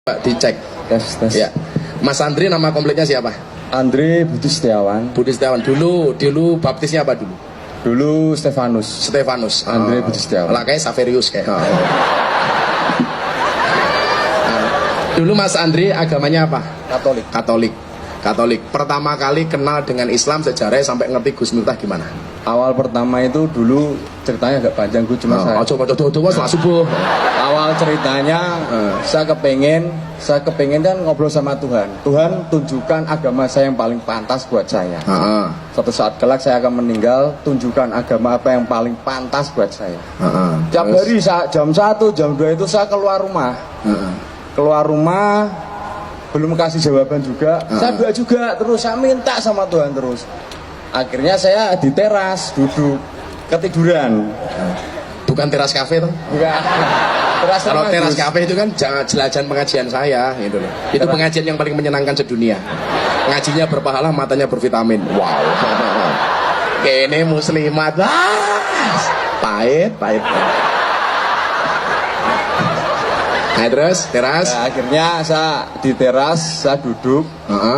Pak, dicek. Tes. Ya. Mas Andri nama komplitnya siapa? Andri Budi Setiawan. Budi Setiawan. Dulu baptisnya apa dulu? Dulu Stefanus. Stefanus. Andri Budi Setiawan. Lah kayak Saverius kayak. Dulu Mas Andri agamanya apa? Katolik. Katolik. Pertama kali kenal dengan Islam sejarahnya sampai ngerti Gus Miftah gimana? Awal pertama itu dulu ceritanya agak panjang, gue cuma saya. Coba setelah subuh. Awal ceritanya saya kepengen kan ngobrol sama Tuhan. Tuhan tunjukkan agama saya yang paling pantas buat saya. Suatu saat kelak saya akan meninggal, tunjukkan agama apa yang paling pantas buat saya. Tiap hari jam 1, jam 2 itu saya keluar rumah. Keluar rumah belum kasih jawaban juga. Saya doa juga terus, saya minta sama Tuhan terus. Akhirnya saya di teras duduk ketiduran. Bukan teras kafe tuh? Bukan. Kalau teras kafe itu kan jelajan pengajian saya gitu loh. Itu pengajian yang paling menyenangkan sedunia. Ngajinya berpahala, matanya bervitamin. Wow. Kene muslimat. Pahit. Nah, terus teras. Nah, akhirnya saya di teras, saya duduk.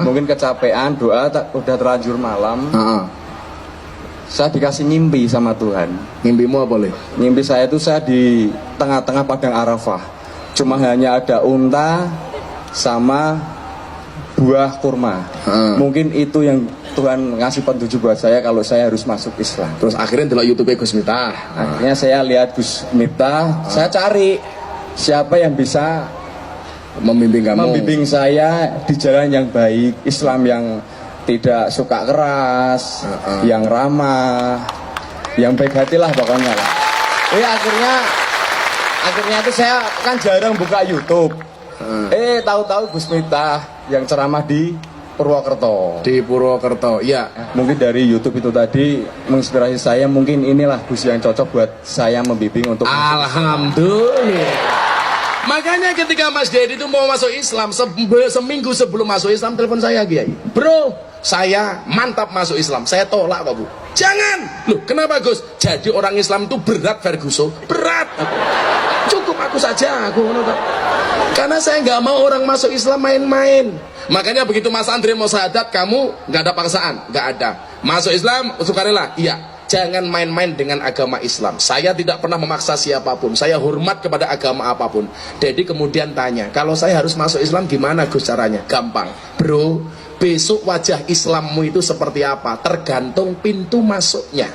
Mungkin kecapean, doa udah terlanjur malam. Saya dikasih ngimpi sama Tuhan. Ngimpimu apa, Le? Ngimpi saya itu saya di tengah-tengah padang Arafah. Cuma hanya ada unta sama buah kurma. Mungkin itu yang Tuhan ngasih petunjuk buat saya kalau saya harus masuk Islam. Terus akhirnya delok YouTube Gus Miftah. Akhirnya saya lihat Gus Miftah, saya cari siapa yang bisa membimbing saya di jalan yang baik, Islam yang tidak suka keras, yang ramah, yang baik hati lah pokoknya lah. Akhirnya itu saya kan jarang buka YouTube. Tahu-tahu Gus Miftah yang ceramah di Purwokerto. Di Purwokerto, iya. Mungkin dari YouTube itu tadi menginspirasi saya, mungkin inilah Gus yang cocok buat saya membimbing untuk Alhamdulillah. Makanya ketika Mas Dedi itu mau masuk Islam, seminggu sebelum masuk Islam telepon saya, Kiai. Bro, saya mantap masuk Islam. Saya tolak, Pak Bu. Jangan. Loh, kenapa Gus? Jadi orang Islam itu berat, Ferguson. Berat. Cukup aku saja, karena saya nggak mau orang masuk Islam main-main. Makanya begitu Mas Andri mau syahadat, kamu nggak ada paksaan, nggak ada. Masuk Islam, sukarela, iya. Jangan main-main dengan agama Islam. Saya tidak pernah memaksa siapapun. Saya hormat kepada agama apapun. Jadi kemudian tanya, kalau saya harus masuk Islam gimana Gus caranya? Gampang. Bro, besok wajah Islammu itu seperti apa? Tergantung pintu masuknya.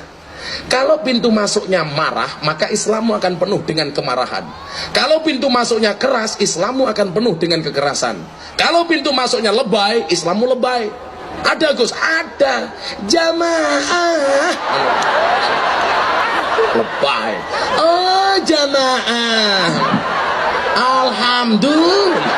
Kalau pintu masuknya marah, maka Islammu akan penuh dengan kemarahan. Kalau pintu masuknya keras, Islammu akan penuh dengan kekerasan. Kalau pintu masuknya lebay, Islammu lebay. Ada Gus, ada jamaah lebay. Oh jamaah, alhamdulillah.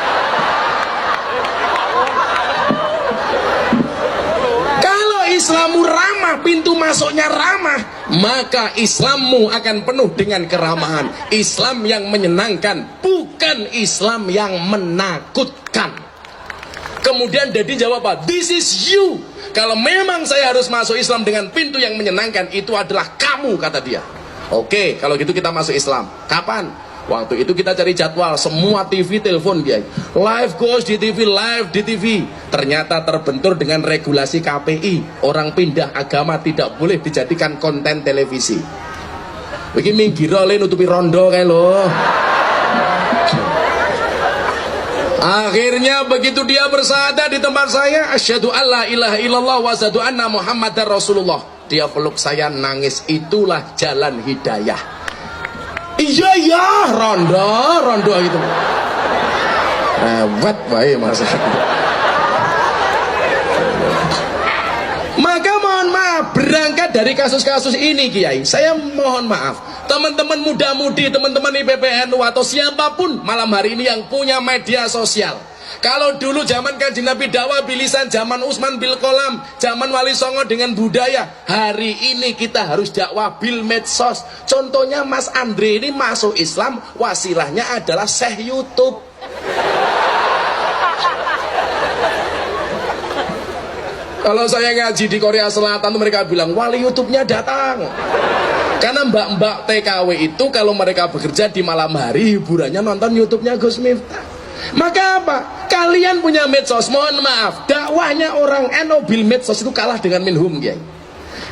Kalau Islammu ramah, pintu masuknya ramah, maka Islammu akan penuh dengan keramahan. Islam yang menyenangkan, bukan Islam yang menakutkan. Kemudian Dedi jawab apa? This is you. Kalau memang saya harus masuk Islam dengan pintu yang menyenangkan, itu adalah kamu, kata dia. Oke, kalau gitu kita masuk Islam. Kapan? Waktu itu kita cari jadwal, semua TV telepon dia. Live Gus di TV, live di TV. Ternyata terbentur dengan regulasi KPI. Orang pindah agama tidak boleh dijadikan konten televisi. Begini minggir oleh nutupi rondo kayak loh. Akhirnya begitu dia bersyahadat di tempat saya, asyhadu alla ilaha illallah wa asyhadu anna muhammadar rasulullah. Dia peluk saya nangis, itulah jalan hidayah. Iya, rondo gitu. Rewet bae Mas. Maka mohon maaf, berangkat dari kasus-kasus ini Kiai, saya mohon maaf teman-teman muda-mudi, teman-teman IPPNU atau siapapun malam hari ini yang punya media sosial. Kalau dulu zaman Kanjeng Nabi dakwah bilisan, zaman Utsman bil kolam, zaman Wali Songo dengan budaya, hari ini kita harus dakwah bil medsos. Contohnya Mas Andre ini masuk Islam, wasilahnya adalah Syekh YouTube. Kalau saya ngaji di Korea Selatan mereka bilang wali YouTube-nya datang. Karena mbak-mbak TKW itu kalau mereka bekerja di malam hari hiburannya nonton YouTube-nya Gus Miftah. Maka apa? Kalian punya medsos, mohon maaf, dakwahnya orang NU bil medsos itu kalah dengan minhum, Kiai.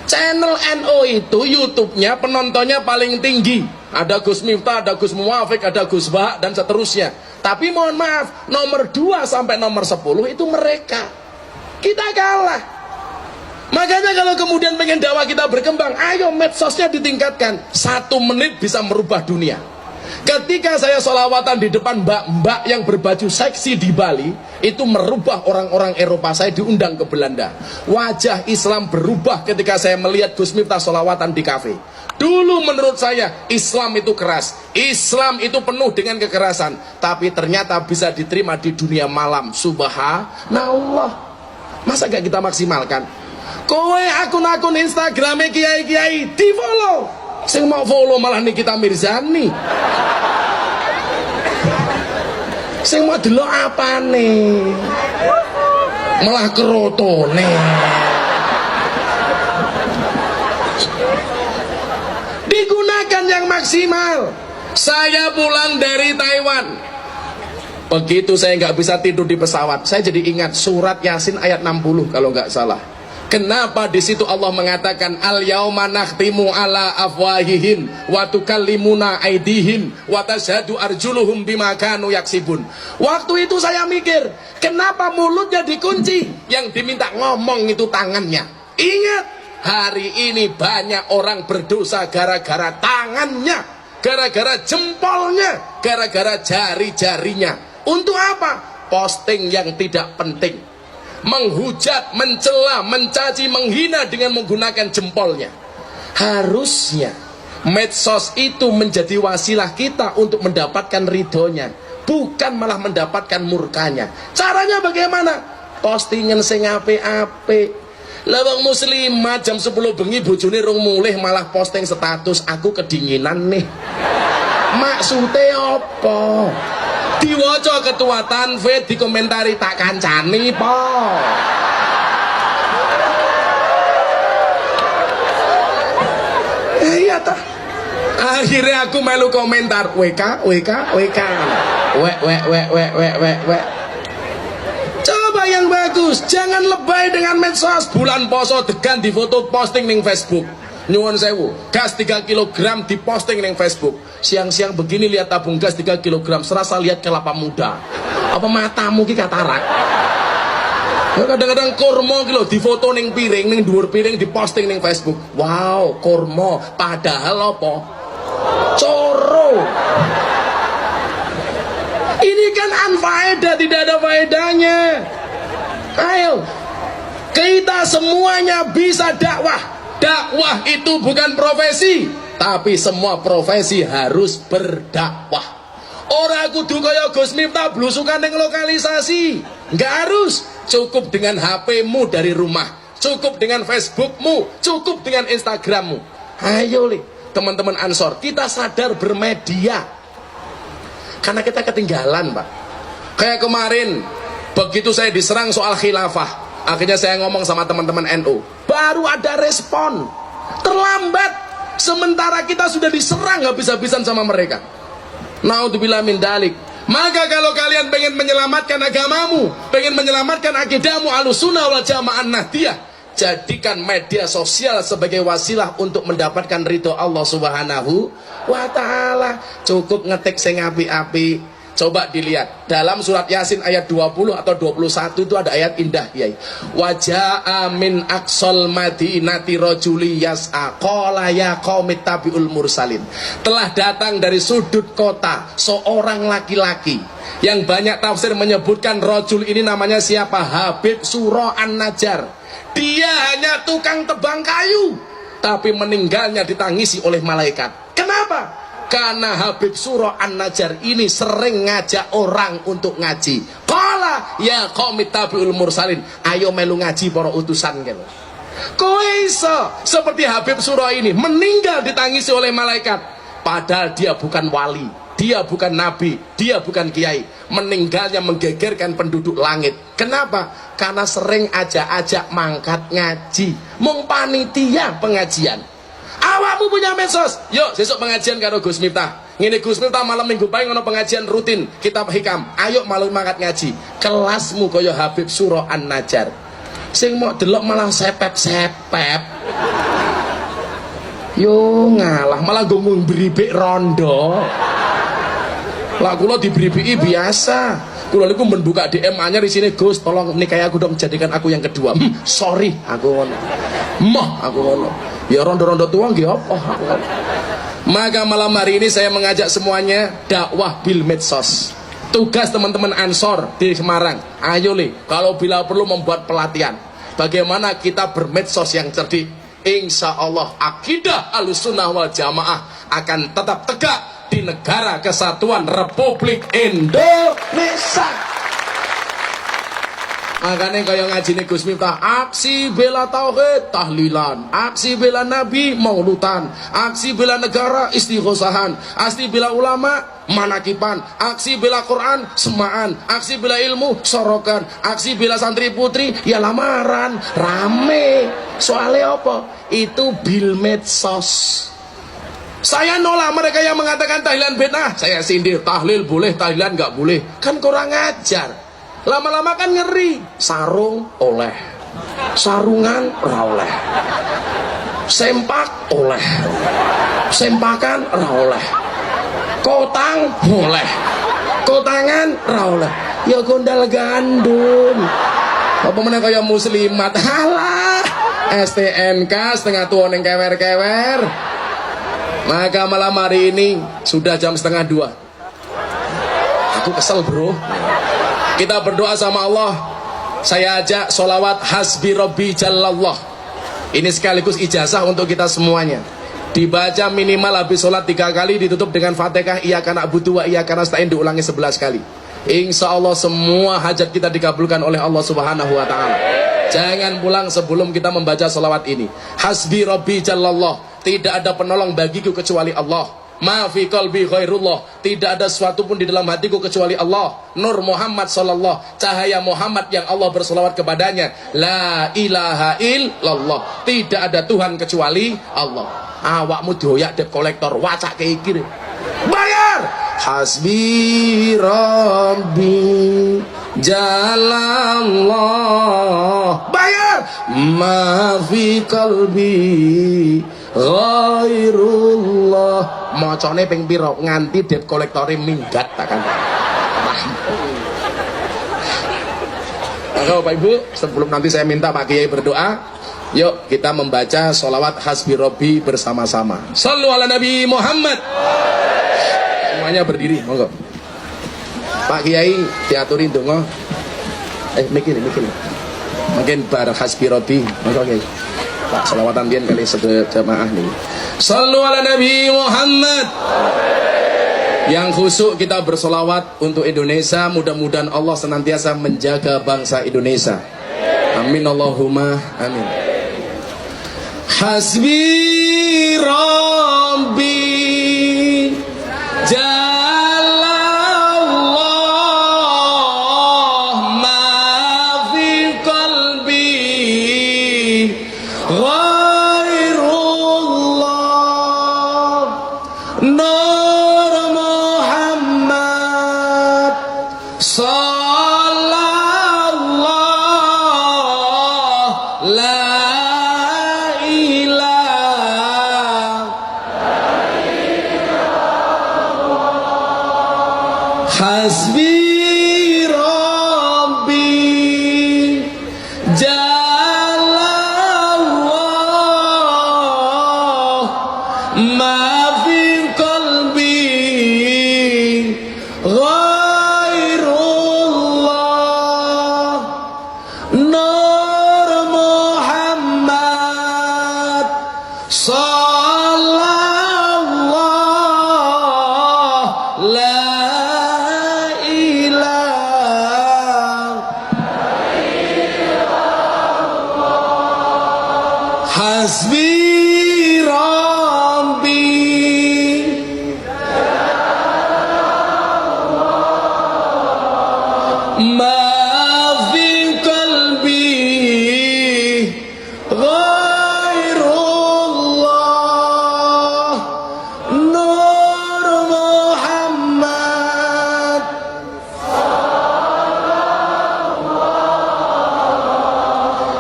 Channel NU itu YouTube-nya penontonnya paling tinggi. Ada Gus Miftah, ada Gus Muwafiq, ada Gus Bah, dan seterusnya. Tapi mohon maaf, nomor 2 sampai nomor 10 itu mereka. Kita kalah. Makanya kalau kemudian pengen dakwah kita berkembang, ayo medsosnya ditingkatkan. 1 menit bisa merubah dunia. Ketika saya sholawatan di depan mbak-mbak yang berbaju seksi di Bali, itu merubah orang-orang Eropa. Saya diundang ke Belanda. Wajah Islam berubah ketika saya melihat Gus Miftah sholawatan di kafe. Dulu menurut saya Islam itu keras, Islam itu penuh dengan kekerasan, tapi ternyata bisa diterima di dunia malam. Subhanallah. Masa gak kita maksimalkan? Kowe akun-akun Instagramnya kiai-kiai di follow, sing mau follow malah Nikita Mirzani, sing mau delok apane malah kerotone. Digunakan yang maksimal. Saya pulang dari Taiwan, begitu saya nggak bisa tidur di pesawat, saya jadi ingat surat Yasin ayat 60 kalau nggak salah. Kenapa di situ Allah mengatakan al yauma nakhtimu ala afwahihim wa tukallimuna aydihim wa tashhadu arjuluhum bima kanu yaksibun. Waktu itu saya mikir, kenapa mulutnya dikunci, yang diminta ngomong itu tangannya. Ingat, hari ini banyak orang berdosa gara-gara tangannya, gara-gara jempolnya, gara-gara jari-jarinya. Untuk apa? Posting yang tidak penting, menghujat, mencela, mencaci, menghina dengan menggunakan jempolnya. Harusnya medsos itu menjadi wasilah kita untuk mendapatkan ridhonya, bukan malah mendapatkan murkanya. Caranya bagaimana? Postingan sing apik-apik. Lawang muslimah jam 10 bengi bojone rung mulih malah posting status aku kedinginan nih. Maksudnya apa? Diwaca ketua tanfid, dikomentari tak kancani po. Iya ta. Akhirnya aku melu komentar WK. Wek. Coba yang bagus, jangan lebay dengan medsos. Bulan poso degan di foto posting ning Facebook. Nyuwun sewu, gas 3 kg diposting ning Facebook. Siang-siang begini lihat tabung gas 3 kg, serasa lihat kelapa muda. Apa matamu ki katarak? Kadang-kadang kormo ki lho difoto ning piring, ning dhuwur piring diposting ning Facebook. Wow, kormo, padahal apa? Coro. Ini kan anfaedah, tidak ada faedahnya. Ayo, kita semuanya bisa dakwah. Dakwah itu bukan profesi, tapi semua profesi harus berdakwah. Ora kudu kaya Gus Miftah blusukan ning lokalisasi. Enggak harus. Cukup dengan HP-mu dari rumah, cukup dengan Facebook-mu, cukup dengan Instagram-mu. Ayo li, teman-teman Ansor, kita sadar bermedia. Karena kita ketinggalan, Pak. Kayak kemarin, begitu saya diserang soal khilafah, akhirnya saya ngomong sama teman-teman NU, baru ada respon. Terlambat, sementara kita sudah diserang habis-habisan sama mereka. Naudzubillah min dalik. Maka kalau kalian pengen menyelamatkan agamamu, pengen menyelamatkan akidahmu Ahlussunnah wal Jamaah Nahdiyah, jadikan media sosial sebagai wasilah untuk mendapatkan ridho Allah Subhanahu wa ta'ala. Cukup ngetik sing api-api. Coba dilihat dalam surat Yasin ayat 20 atau 21 itu ada ayat indah, Kiai. Waja'a min aqsal madinati rajuli yas'a qala ya qaumi tabi'ul mursalin. Telah datang dari sudut kota seorang laki-laki yang banyak tafsir menyebutkan rajul ini namanya siapa? Habib Surah An-Najjar. Dia hanya tukang tebang kayu, tapi meninggalnya ditangisi oleh malaikat. Kenapa? Karena Habib Surah An-Najjar ini sering ngajak orang untuk ngaji. Qala ya qaumi tabi'ul mursalin, ayo melu ngaji para utusan kene. Kowe iso seperti Habib Surah ini meninggal ditangisi oleh malaikat, padahal dia bukan wali, dia bukan nabi, dia bukan kiai. Meninggalnya menggegerkan penduduk langit. Kenapa? Karena sering ajak-ajak mangkat ngaji, mung panitia pengajian. Awakmu punya medsos, yuk besok pengajian karo Gus Miftah. ngene Gus Miftah malam minggu pagi ngono pengajian rutin kitab hikam. Ayo malam mangkat ngaji. Kelasmu kaya Habib Surah An-Najjar. Sing mau delok malah sepep-sepep. Yo ngalah malah gue beribik rondo. Lah kula diberibiki biasa. Kula niku membuka DM anyar di sini, Gus, tolong nikahi aku dong, jadikan aku yang kedua. Sorry, aku ngono. Aku ngono. Ya rondo-rondo tua nggih apa aku ngono. Maka malam hari ini saya mengajak semuanya dakwah bil medsos. Tugas teman-teman Ansor di Semarang, ayo le, kalau bila perlu membuat pelatihan bagaimana kita bermedsos yang cerdik. Insya Allah akidah Ahlussunnah wal Jamaah akan tetap tegak di negara kesatuan Republik Indonesia. Makanya kaya ngaji nih Gus Miftah, aksi bela tauhid tahlilan, aksi bela nabi maulutan, aksi bela negara istighosahan, aksi bela ulama manakipan, aksi bela Quran semaan, aksi bela ilmu sorokan, aksi bela santri putri ya lamaran. Rame soalnya apa? Itu bil medsos. Saya nolak mereka yang mengatakan tahlilan bid'ah. Saya sindir, tahlil boleh, tahlilan nggak boleh. Kan kurang ajar. Lama-lama kan ngeri. Sarung oleh, sarungan oleh, sempak oleh, sempakan oleh, kotang oleh, kotangan oleh. Ya gondal gandum. Apa meneh kaya muslimat. Halah, STNK setengah tua neng kewer-kewer. Maka malam hari ini sudah jam 1:30. Aku kesel bro. Kita berdoa sama Allah. Saya ajak sholawat hasbi robbi jallallah. Ini sekaligus ijazah untuk kita semuanya. Dibaca minimal habis sholat 3 kali, ditutup dengan Fatihah iyyaka na'budu wa iyyaka nasta'in, diulangi 11 kali. Insya Allah semua hajat kita dikabulkan oleh Allah Subhanahu wa ta'ala. Jangan pulang sebelum kita membaca sholawat ini. Hasbi robbi jallallah. Tidak ada penolong bagiku kecuali Allah. Ma fi qalbi ghairullah. Tidak ada sesuatu pun di dalam hatiku kecuali Allah. Nur Muhammad sallallahu, cahaya Muhammad yang Allah berselawat kepadanya. La ilaha illallah. Tidak ada Tuhan kecuali Allah. Awakmu doyak debt kolektor, wacak iki. Bayar. Hasbi rabbi jalallah. Bayar. Ma fi qalbi ghairullah. Mocone ping pira nganti debt kolektore minggat takkan. Maka Bapak Ibu, sebelum nanti saya minta Pak Kiai berdoa, yuk kita membaca sholawat hasbi robbi bersama-sama. Shallu ala Nabi Muhammad. Semuanya berdiri, monggo. Pak Kiai diaturin donga. Mikir. Mungkin bar hasbi robbi, monggo Kiai. Pak selawatan biyen kali jamaah nih. Shallu ala Nabi Muhammad. Yang khusyuk kita bersolawat untuk Indonesia. Mudah-mudahan Allah senantiasa menjaga bangsa Indonesia. Amin Allahumma amin. Hasbi Rabbi Jalallah ma fi qalbi ghairullah. Nur Muhammad sallallahu la hasbi rabbi jalallah ma fi qalbi ghairullah. Nur Muhammad sallallahu la hasbi rabbi ma fi qalbi ghairullah. Nur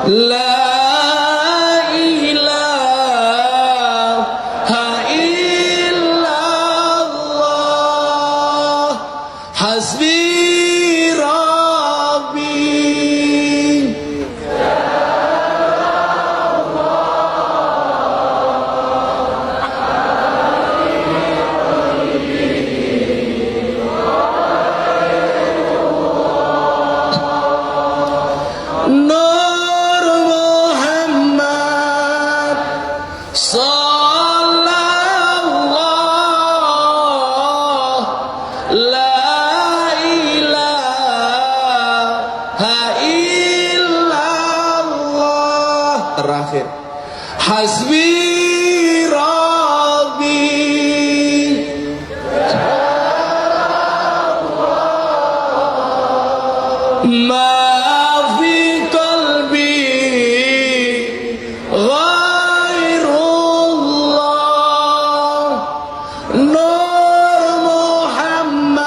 La ilaha illallah hasbi rabbi. Nur Muhammad sallallahu la ilaha illallah. Terakhir hasbi rabbi. Ma fi qalbi ghairullah. Nur Muhammad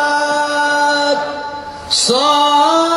sallallahu